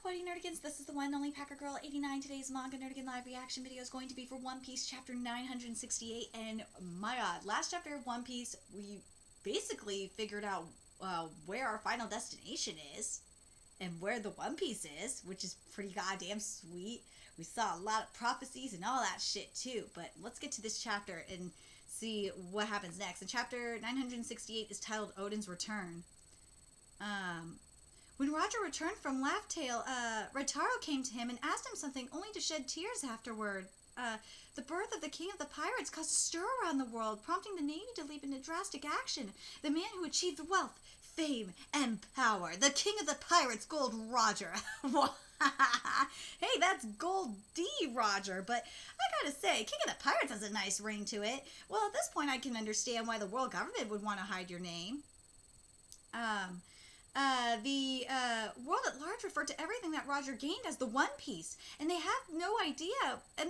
Howdy Nerdigans, this is the one and only Packer Girl 89. Today's Manga Nerdigan live reaction video is going to be for One Piece chapter 968, and my god, last chapter of One Piece, we basically figured out where our final destination is, and where the One Piece is, which is pretty goddamn sweet. We saw a lot of prophecies and all that shit too, but let's get to this chapter and see what happens next. And chapter 968 is titled Oden's Return. When Roger returned from Laugh Tale, Retaro came to him and asked him something only to shed tears afterward. The birth of the King of the Pirates caused a stir around the world, prompting the Navy to leap into drastic action. The man who achieved wealth, fame, and power. The King of the Pirates, Gold Roger. Hey, that's Gold D Roger, but I gotta say, King of the Pirates has a nice ring to it. Well, at this point I can understand why the world government would want to hide your name. The world at large referred to everything that Roger gained as the One Piece, and they have no idea, because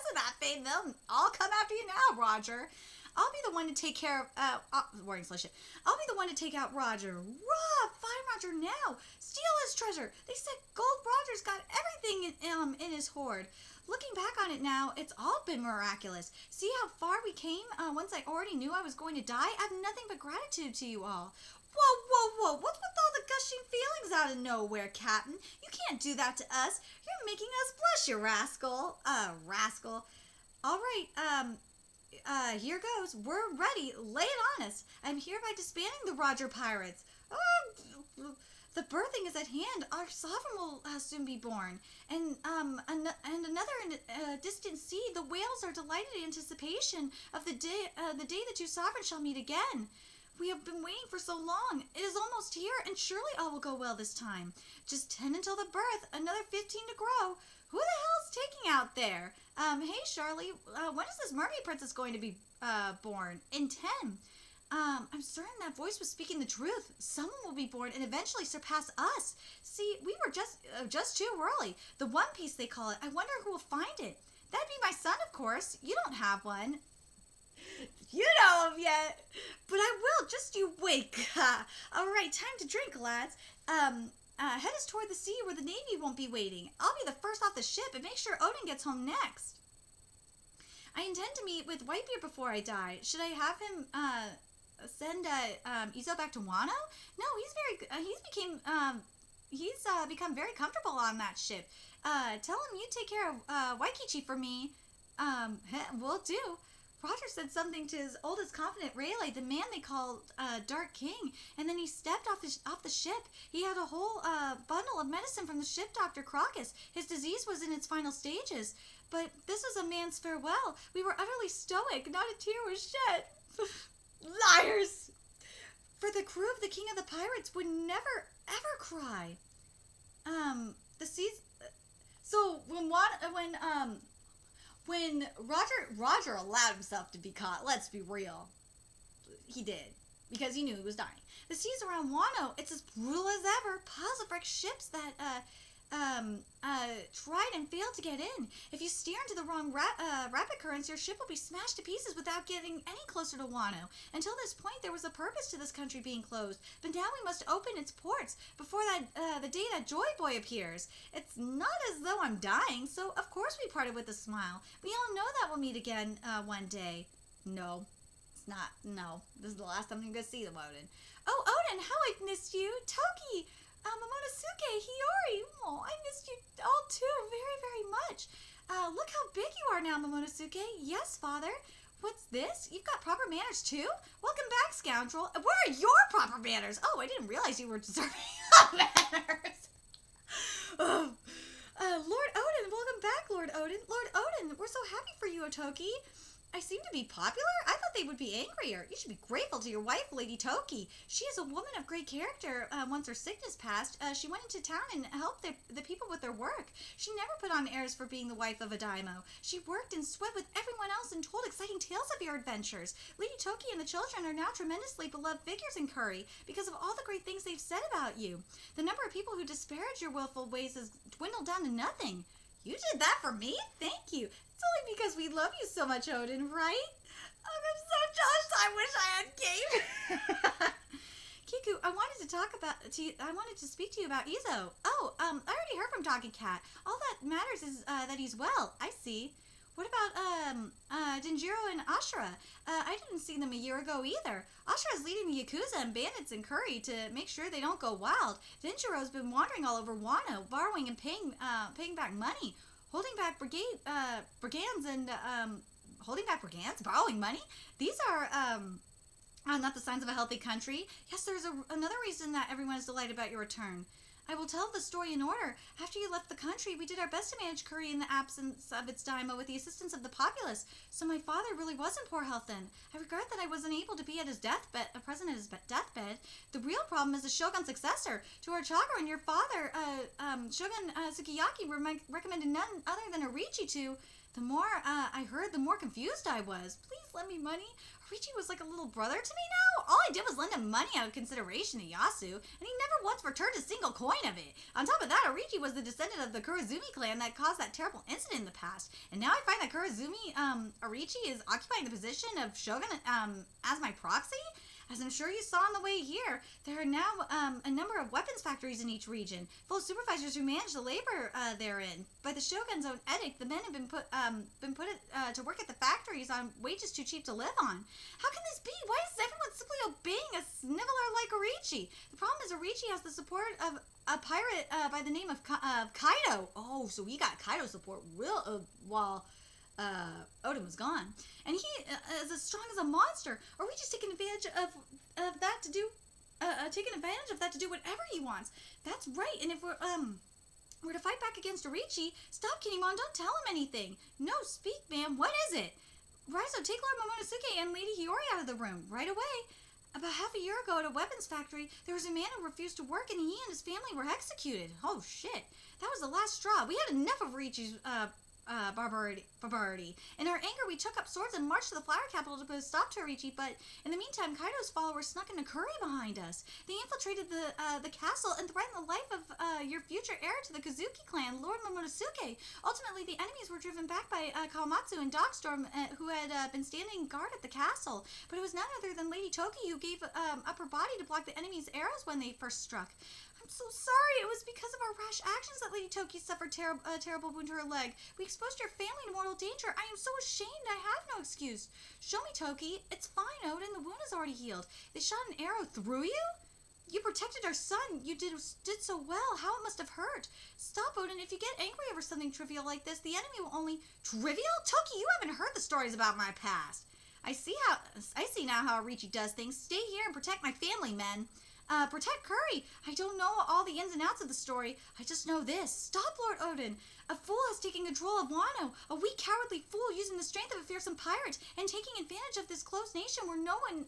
of that fame, they'll all come after you now, Roger. I'll be the one to take care of, I'll be the one to take out Roger. Find Roger now. Steal his treasure. They said Gold Roger's got everything in his hoard. Looking back on it now, it's all been miraculous. See how far we came once I already knew I was going to die? I have nothing but gratitude to you all. Whoa. What's with all the gushing feelings out of nowhere, Captain? You can't do that to us. You're making us blush, you rascal. Rascal. All right, here goes. We're ready. Lay it on us. I'm hereby disbanding the Roger Pirates. The birthing is at hand. Our sovereign will soon be born. And another in a distant sea, the whales are delighted in anticipation of the day the two sovereigns shall meet again. We have been waiting for so long. It is almost here, and surely all will go well this time. Just 10 until the birth, another 15 to grow. Who the hell is taking out there? Hey, Charlie, when is this mermaid princess going to be born? In 10. I'm certain that voice was speaking the truth. Someone will be born and eventually surpass us. See, we were just too early. The One Piece, they call it. I wonder who will find it. That'd be my son, of course. You don't have one. You know him yet. But I will, just you wait. All right, time to drink, lads. Head us toward the sea where the Navy won't be waiting. I'll be the first off the ship and make sure Oden gets home next. I intend to meet with Whitebeard before I die. Should I have him, send Izo back to Wano? No, he's become very comfortable on that ship. Tell him you take care of Waikichi for me. Will do. Roger said something to his oldest confidant, Rayleigh, the man they called Dark King, and then he stepped off the ship. He had a whole bundle of medicine from the ship doctor Crocus. His disease was in its final stages. But this was a man's farewell. We were utterly stoic. Not a tear was shed. Liars! For the crew of the King of the Pirates would never, ever cry. The seas... So, when Roger allowed himself to be caught, let's be real, he did, because he knew he was dying. The seas around Wano, it's as brutal as ever. Piles of wrecked ships that tried and failed to get in. If you steer into the wrong rapid currents, your ship will be smashed to pieces without getting any closer to Wano. Until this point, there was a purpose to this country being closed, but now we must open its ports before the day that Joy Boy appears. It's not as though I'm dying, so of course we parted with a smile. We all know that we'll meet again one day. No, it's not. No, this is the last time I'm going to see them, Oden. Oh, Oden, how I've missed you. Toki, Momonosuke, Hiyori, oh, I missed you all too very, very much. Look how big you are now, Momonosuke. Yes, father. What's this? You've got proper manners too? Welcome back, scoundrel. Where are your proper manners? Oh, I didn't realize you were deserving of manners. Lord Oden, welcome back, Lord Oden. Lord Oden, we're so happy for you, Otoki. I seem to be popular? I thought they would be angrier. You should be grateful to your wife, Lady Toki. She is a woman of great character. Once her sickness passed, she went into town and helped the people with their work. She never put on airs for being the wife of a daimyo. She worked and sweat with everyone else and told exciting tales of your adventures. Lady Toki and the children are now tremendously beloved figures in Curry because of all the great things they've said about you. The number of people who disparage your willful ways has dwindled down to nothing. You did that for me? Thank you. It's only because we love you so much, Oden, right? Oh, I'm so jealous. I wish I had game. Kiku, I wanted to speak to you about Izo. Oh, I already heard from Doggy Cat. All that matters is that he's well. I see. What about Denjiro and Ashura? I didn't see them a year ago either. Ashura's leading the Yakuza and bandits in Curry to make sure they don't go wild. Denjiro's been wandering all over Wano, borrowing and paying back money, holding back brigands and holding back brigands, borrowing money. These are not the signs of a healthy country. Yes, there's another reason that everyone is delighted about your return. I will tell the story in order. After you left the country, we did our best to manage Curry in the absence of its daimyo with the assistance of the populace. So my father really was in poor health then. I regret that I wasn't able to be at his present at his deathbed. The real problem is the Shogun's successor. To our chagrin, your father, Shogun Sukiyaki, recommended none other than Orichi to. The more I heard, the more confused I was. Please lend me money. Orichi was like a little brother to me now. All I did was lend him money out of consideration to Yasu, and he never once returned a single coin of it. On top of that, Orichi was the descendant of the Kurazumi clan that caused that terrible incident in the past. And now I find that Orichi is occupying the position of Shogun as my proxy? As I'm sure you saw on the way here, there are now a number of weapons factories in each region, full of supervisors who manage the labor therein. By the Shogun's own edict, the men have been put to work at the factories on wages too cheap to live on. How can this be? Why is everyone simply obeying a sniveler like Orichi? The problem is Orichi has the support of a pirate by the name of Kaido. Oh, so he got Kaido support while Oden was gone, and he is as strong as a monster. Or we just taking advantage of that to do, whatever he wants. That's right. And if we're to fight back against Orichi, stop, Kinemon. Don't tell him anything. No, speak, ma'am. What is it? Raizo, take Lord Momonosuke and Lady Hiyori out of the room right away. About half a year ago at a weapons factory, there was a man who refused to work, and he and his family were executed. Oh shit! That was the last straw. We had enough of Orichi's barbarity. In our anger, we took up swords and marched to the flower capital to put a stop to Orichi, but in the meantime, Kaido's followers snuck into Curry behind us. They infiltrated the castle and threatened the life of your future heir to the Kazuki clan, Lord Momonosuke. Ultimately, the enemies were driven back by Kawamatsu and Dogstorm, who had been standing guard at the castle. But it was none other than Lady Toki who gave up her body to block the enemy's arrows when they first struck. I'm so sorry. It was because of our rash actions that Lady Toki suffered a terrible wound to her leg. We exposed your family to mortal danger. I am so ashamed. I have no excuse. Show me, Toki. It's fine, Oden. The wound is already healed. They shot an arrow through you? You protected our son. You did so well. How it must have hurt. Stop, Oden. If you get angry over something trivial like this, the enemy will only... Trivial? Toki, you haven't heard the stories about my past. I see now how Orichi does things. Stay here and protect my family, men. Protect Curry. I don't know all the ins and outs of the story. I just know this. Stop, Lord Oden. A fool has taken control of Wano. A weak, cowardly fool using the strength of a fearsome pirate and taking advantage of this closed nation where no one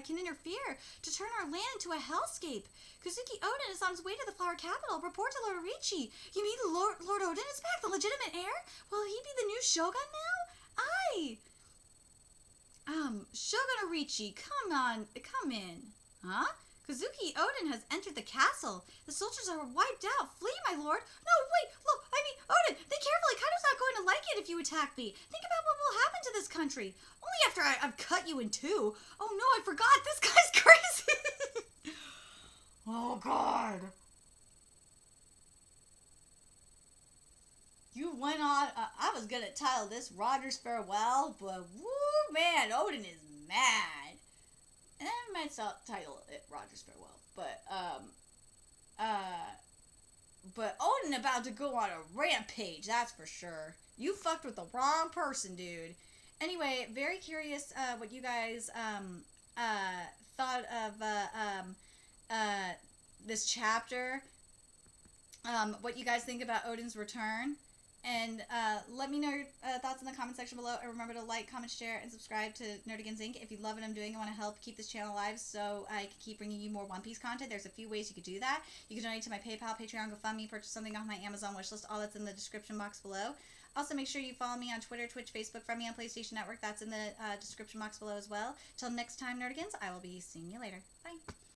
can interfere to turn our land into a hellscape. Kazuki Oden is on his way to the flower capital. Report to Lord Orichi. You mean Lord Oden is back, the legitimate heir? Will he be the new shogun now? Aye. Shogun Orichi, come in. Huh? Kazuki Oden has entered the castle. The soldiers are wiped out. Flee, my lord. No, wait, look, Oden, think carefully. Kaido's not going to like it if you attack me. Think about what will happen to this country. Only after I've cut you in two. Oh no, I forgot. This guy's crazy. Oh God. You went on, I was going to title this Roger's Farewell, but woo, man, Oden is mad. And I might title it Roger's Farewell, but Odin about to go on a rampage, that's for sure. You fucked with the wrong person, dude. Anyway, very curious what you guys thought of this chapter. What you guys think about Odin's return. And let me know your thoughts in the comment section below. And remember to like, comment, share, and subscribe to Nerdigans Inc. If you love what I'm doing and want to help keep this channel alive so I can keep bringing you more One Piece content, there's a few ways you could do that. You can donate to my PayPal, Patreon, GoFundMe, purchase something off my Amazon wishlist. All that's in the description box below. Also, make sure you follow me on Twitter, Twitch, Facebook, friend me on PlayStation Network. That's in the description box below as well. Till next time, Nerdigans, I will be seeing you later. Bye.